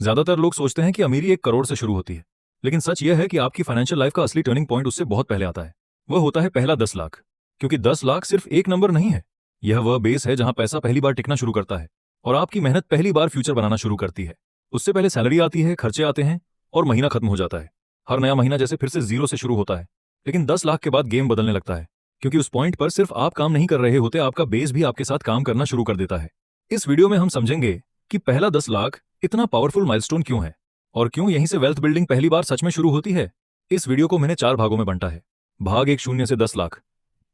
ज्यादातर लोग सोचते हैं कि अमीरी 1 करोड़ से शुरू होती है, लेकिन सच यह है कि आपकी फाइनेंशियल लाइफ का असली टर्निंग पॉइंट उससे बहुत पहले आता है। वह होता है पहला 10 लाख। क्योंकि 10 लाख सिर्फ एक नंबर नहीं है, यह वह बेस है जहां पैसा पहली बार टिकना शुरू करता है और आपकी मेहनत पहली बार फ्यूचर बनाना शुरू करती है। उससे पहले सैलरी आती है, खर्चे आते हैं और महीना खत्म हो जाता है। हर नया महीना जैसे फिर से जीरो से शुरू होता है। लेकिन 10 लाख के बाद गेम बदलने लगता है, क्योंकि उस पॉइंट पर सिर्फ आप काम नहीं कर रहे होते, आपका बेस भी आपके साथ काम करना शुरू कर देता है। इस वीडियो में हम समझेंगे कि पहला 10 लाख इतना पावरफुल माइलस्टोन क्यों है और क्यों यहीं से वेल्थ बिल्डिंग पहली बार सच में शुरू होती है। इस वीडियो को मैंने 4 भागों में बांटा है। भाग 1, 0 से 10 लाख।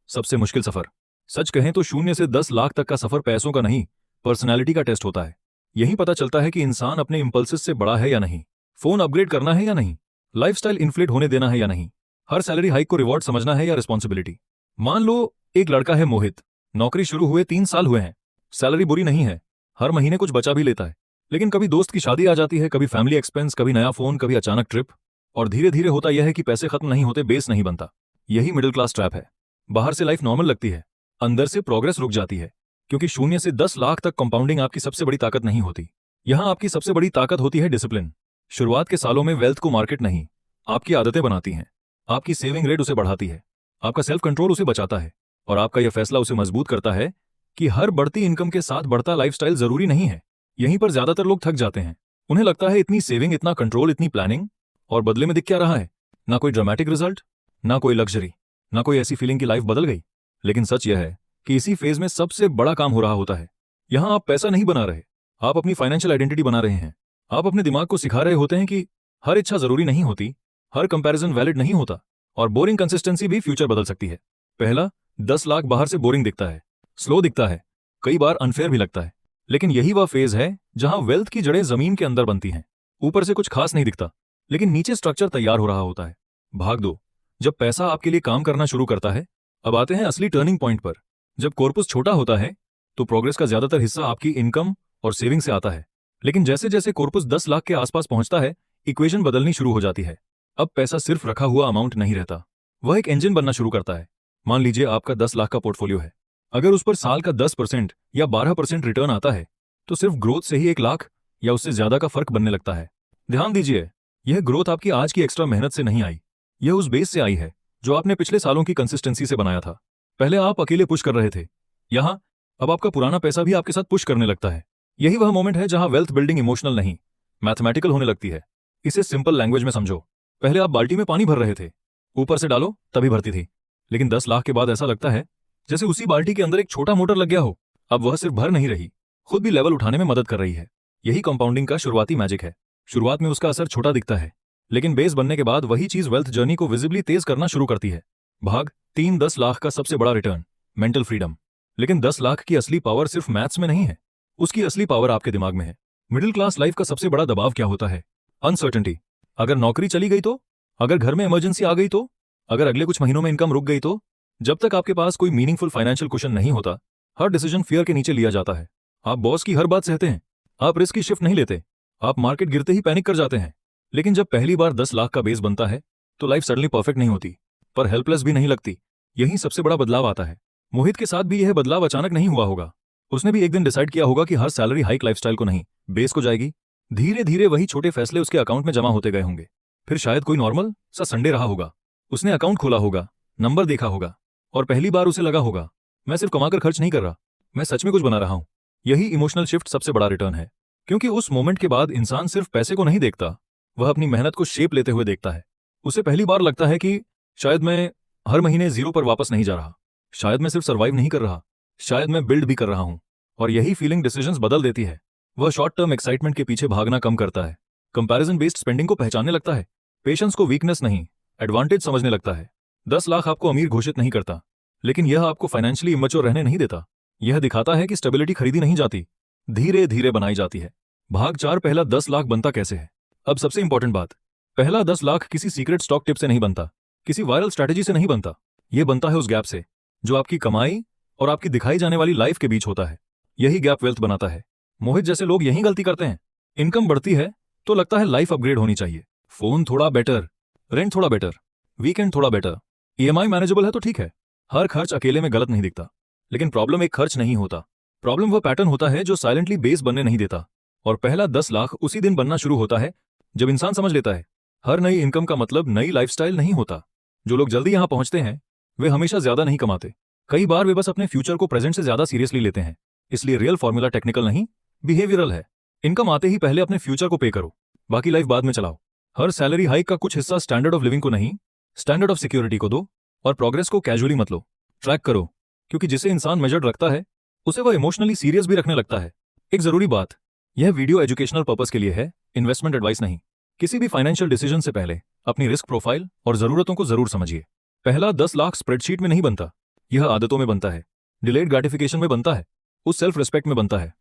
सबसे मुश्किल सफर। सच कहें तो 0 से 10 लाख तक का सफर पैसों का नहीं, पर्सनैलिटी का टेस्ट होता है। यहीं पता चलता है कि इंसान अपने इंपल्सेस से बड़ा है या नहीं, फोन अपग्रेड करना है या नहीं, लाइफस्टाइल इन्फ्लेट होने देना है या नहीं, हर सैलरी हाइक को रिवॉर्ड समझना है या रिस्पॉन्सिबिलिटी। मान लो एक लड़का है मोहित, नौकरी शुरू हुए 3 साल हुए हैं, सैलरी बुरी नहीं है, हर महीने कुछ बचा भी लेता है। लेकिन कभी दोस्त की शादी आ जाती है, कभी फैमिली एक्सपेंस, कभी नया फोन, कभी अचानक ट्रिप, और धीरे धीरे होता यह है कि पैसे खत्म नहीं होते, बेस नहीं बनता। यही मिडिल क्लास ट्रैप है। बाहर से लाइफ नॉर्मल लगती है, अंदर से प्रोग्रेस रुक जाती है, क्योंकि 0 से 10 लाख तक कंपाउंडिंग आपकी सबसे बड़ी ताकत नहीं होती। यहां आपकी सबसे बड़ी ताकत होती है डिसिप्लिन। शुरुआत के सालों में वेल्थ को मार्केट नहीं, आपकी आदतें बनाती हैं। आपकी सेविंग रेट उसे बढ़ाती है, आपका सेल्फ कंट्रोल उसे बचाता है, और आपका यह फैसला उसे मजबूत करता है कि हर बढ़ती इनकम के साथ बढ़ता लाइफस्टाइल जरूरी नहीं है। यहीं पर ज्यादातर लोग थक जाते हैं। उन्हें लगता है इतनी सेविंग, इतना कंट्रोल, इतनी प्लानिंग, और बदले में दिख क्या रहा है? ना कोई ड्रामेटिक रिजल्ट, ना कोई लग्जरी, ना कोई ऐसी फीलिंग की लाइफ बदल गई। लेकिन सच यह है कि इसी फेज में सबसे बड़ा काम हो रहा होता है। यहां आप पैसा नहीं बना रहे, आप अपनी फाइनेंशियल आइडेंटिटी बना रहे हैं। आप अपने दिमाग को सिखा रहे होते हैं कि हर इच्छा जरूरी नहीं होती, हर कंपैरिजन वैलिड नहीं होता, और बोरिंग कंसिस्टेंसी भी फ्यूचर बदल सकती है। पहला 10 लाख बाहर से बोरिंग दिखता है, स्लो दिखता है, कई बार अनफेयर भी लगता है। लेकिन यही वह फेज है जहां वेल्थ की जड़ें जमीन के अंदर बनती हैं। ऊपर से कुछ खास नहीं दिखता, लेकिन नीचे स्ट्रक्चर तैयार हो रहा होता है। भाग 2, जब पैसा आपके लिए काम करना शुरू करता है। अब आते हैं असली टर्निंग पॉइंट पर। जब कॉर्पस छोटा होता है तो प्रोग्रेस का ज्यादातर हिस्सा आपकी इनकम और सेविंग से आता है। लेकिन जैसे जैसे कॉर्पस 10 लाख के आसपास पहुंचता है, इक्वेशन बदलनी शुरू हो जाती है। अब पैसा सिर्फ रखा हुआ अमाउंट नहीं रहता, वह एक इंजन बनना शुरू करता है। मान लीजिए आपका 10 लाख का पोर्टफोलियो है। अगर उस पर साल का 10% या 12% रिटर्न आता है, तो सिर्फ ग्रोथ से ही 1 लाख या उससे ज्यादा का फर्क बनने लगता है। ध्यान दीजिए, यह ग्रोथ आपकी आज की एक्स्ट्रा मेहनत से नहीं आई, यह उस बेस से आई है जो आपने पिछले सालों की कंसिस्टेंसी से बनाया था। पहले आप अकेले पुश कर रहे थे, यहां अब आपका पुराना पैसा भी आपके साथ पुश करने लगता है। यही वह मोमेंट है जहां वेल्थ बिल्डिंग इमोशनल नहीं, मैथमेटिकल होने लगती है। इसे सिंपल लैंग्वेज में समझो। पहले आप बाल्टी में पानी भर रहे थे, ऊपर से डालो तभी भरती थी। लेकिन 10 लाख के बाद ऐसा लगता है जैसे उसी बाल्टी के अंदर एक छोटा मोटर लग गया हो। अब वह सिर्फ भर नहीं रही, खुद भी लेवल उठाने में मदद कर रही है। यही कंपाउंडिंग का शुरुआती मैजिक है। शुरुआत में उसका असर छोटा दिखता है, लेकिन बेस बनने के बाद वही चीज वेल्थ जर्नी को विजिबली तेज करना शुरू करती है। भाग 3, 10 लाख का सबसे बड़ा रिटर्न, मेंटल फ्रीडम। लेकिन 10 लाख की असली पावर सिर्फ मैथ्स में नहीं है, उसकी असली पावर आपके दिमाग में है। मिडिल क्लास लाइफ का सबसे बड़ा दबाव क्या होता है? अनसर्टेनिटी। अगर नौकरी चली गई तो, अगर घर में इमरजेंसी आ गई तो, अगर अगले कुछ महीनों में इनकम रुक गई तो। जब तक आपके पास कोई मीनिंगफुल फाइनेंशियल कुशन नहीं होता, हर डिसीजन फियर के नीचे लिया जाता है। आप बॉस की हर बात सहते हैं, आप रिस्क की शिफ्ट नहीं लेते, आप मार्केट गिरते ही पैनिक कर जाते हैं। लेकिन जब पहली बार 10 लाख का बेस बनता है तो लाइफ सडनली परफेक्ट नहीं होती, पर हेल्पलेस भी नहीं लगती। यही सबसे बड़ा बदलाव आता है। मोहित के साथ भी यह बदलाव अचानक नहीं हुआ होगा। उसने भी एक दिन डिसाइड किया होगा कि हर सैलरी हाइक लाइफस्टाइल को नहीं, बेस को जाएगी। धीरे धीरे वही छोटे फैसले उसके अकाउंट में जमा होते गए होंगे। फिर शायद कोई नॉर्मल सा संडे रहा होगा, उसने अकाउंट खोला होगा, नंबर देखा होगा, और पहली बार उसे लगा होगा मैं सिर्फ कमाकर खर्च नहीं कर रहा, मैं सच में कुछ बना रहा हूं। यही इमोशनल शिफ्ट सबसे बड़ा रिटर्न है, क्योंकि उस मोमेंट के बाद इंसान सिर्फ पैसे को नहीं देखता, वह अपनी मेहनत को शेप लेते हुए देखता है। उसे पहली बार लगता है कि शायद मैं हर महीने जीरो पर वापस नहीं जा रहा, शायद मैं सिर्फ सर्वाइव नहीं कर रहा, शायद मैं बिल्ड भी कर रहा हूं। और यही फीलिंग डिसीजंस बदल देती है। वह शॉर्ट टर्म एक्साइटमेंट के पीछे भागना कम करता है, कंपैरिजन बेस्ड स्पेंडिंग को पहचानने लगता है, पेशेंस को वीकनेस नहीं एडवांटेज समझने लगता है। 10 लाख आपको अमीर घोषित नहीं करता, लेकिन यह आपको फाइनेंशियली इमैच्योर रहने नहीं देता। यह दिखाता है कि स्टेबिलिटी खरीदी नहीं जाती, धीरे धीरे बनाई जाती है। भाग 4, पहला 10 लाख बनता कैसे है। अब सबसे इंपॉर्टेंट बात, पहला 10 लाख किसी सीक्रेट स्टॉक टिप से नहीं बनता, किसी वायरल स्ट्रैटेजी से नहीं बनता। यह बनता है उस गैप से जो आपकी कमाई और आपकी दिखाई जाने वाली लाइफ के बीच होता है। यही गैप वेल्थ बनाता है। मोहित जैसे लोग यही गलती करते हैं। इनकम बढ़ती है तो लगता है लाइफ अपग्रेड होनी चाहिए, फोन थोड़ा बेटर, रेंट थोड़ा बेटर, वीकेंड थोड़ा बेटर, ईएमआई मैनेजेबल है तो ठीक है। हर खर्च अकेले में गलत नहीं दिखता, लेकिन प्रॉब्लम एक खर्च नहीं होता, प्रॉब्लम वह पैटर्न होता है जो साइलेंटली बेस बनने नहीं देता। और पहला 10 लाख उसी दिन बनना शुरू होता है जब इंसान समझ लेता है हर नई इनकम का मतलब नई लाइफस्टाइल नहीं होता। जो लोग जल्दी यहां पहुंचते हैं वे हमेशा ज्यादा नहीं कमाते। कई बार वे बस अपने फ्यूचर को प्रेजेंट से ज्यादा सीरियसली लेते हैं। इसलिए रियल फॉर्मूला टेक्निकल नहीं, बिहेवियरल है। इनकम आते ही पहले अपने फ्यूचर को पे करो, बाकी लाइफ बाद में चलाओ। हर सैलरी हाइक का कुछ हिस्सा स्टैंडर्ड ऑफ लिविंग को नहीं, स्टैंडर्ड ऑफ सिक्योरिटी को दो। और प्रोग्रेस को कैजुअली मत लो, ट्रैक करो, क्योंकि जिसे इंसान मेजर्ड रखता है उसे वह इमोशनली सीरियस भी रखने लगता है। एक जरूरी बात, यह वीडियो एजुकेशनल पर्पस के लिए है, इन्वेस्टमेंट एडवाइस नहीं। किसी भी फाइनेंशियल डिसीजन से पहले अपनी रिस्क प्रोफाइल और जरूरतों को जरूर समझिए। पहला 10 लाख स्प्रेडशीट में नहीं बनता, यह आदतों में बनता है, डिलेड ग्रेटिफिकेशन में बनता है, उस सेल्फ रिस्पेक्ट में बनता है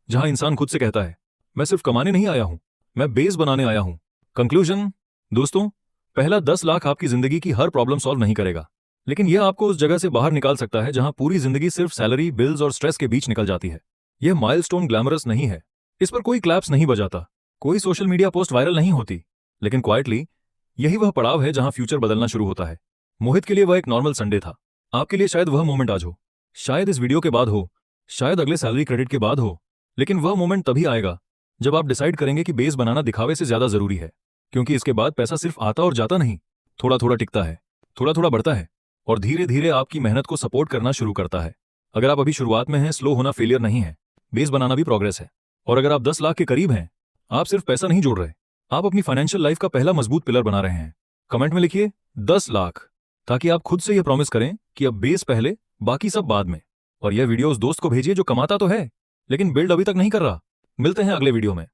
जहां इंसान खुद से कहता है मैं सिर्फ कमाने नहीं आया हूं, मैं बेस बनाने आया हूं। कंक्लूजन दोस्तों, पहला 10 लाख आपकी जिंदगी की हर प्रॉब्लम सॉल्व नहीं करेगा, लेकिन यह आपको उस जगह से बाहर निकाल सकता है जहां पूरी जिंदगी सिर्फ सैलरी, बिल्स और स्ट्रेस के बीच निकल जाती है। यह माइलस्टोन ग्लैमरस नहीं है, इस पर कोई क्लैप्स नहीं बजाता, कोई सोशल मीडिया पोस्ट वायरल नहीं होती, लेकिन क्वाइटली यही वह पड़ाव है जहां फ्यूचर बदलना शुरू होता है। मोहित के लिए वह एक नॉर्मल संडे था, आपके लिए शायद वह मोमेंट आज हो, शायद इस वीडियो के बाद हो, शायद अगले सैलरी क्रेडिट के बाद हो, लेकिन वह मोमेंट तभी आएगा जब आप डिसाइड करेंगे कि बेस बनाना दिखावे से ज्यादा जरूरी है। क्योंकि इसके बाद पैसा सिर्फ आता और जाता नहीं, थोड़ा थोड़ा टिकता है, थोड़ा थोड़ा बढ़ता है और धीरे धीरे आपकी मेहनत को सपोर्ट करना शुरू करता है। अगर आप अभी शुरुआत में हैं, स्लो होना फेलियर नहीं है, बेस बनाना भी प्रोग्रेस है। और अगर आप 10 लाख के करीब हैं, आप सिर्फ पैसा नहीं जोड़ रहे, आप अपनी फाइनेंशियल लाइफ का पहला मजबूत पिलर बना रहे हैं। कमेंट में लिखिए 10 लाख, ताकि आप खुद से यह प्रॉमिस करें कि अब बेस पहले, बाकी सब बाद में। और यह वीडियो उस दोस्त को भेजिए जो कमाता तो है लेकिन बिल्ड अभी तक नहीं कर रहा। मिलते हैं अगले वीडियो में।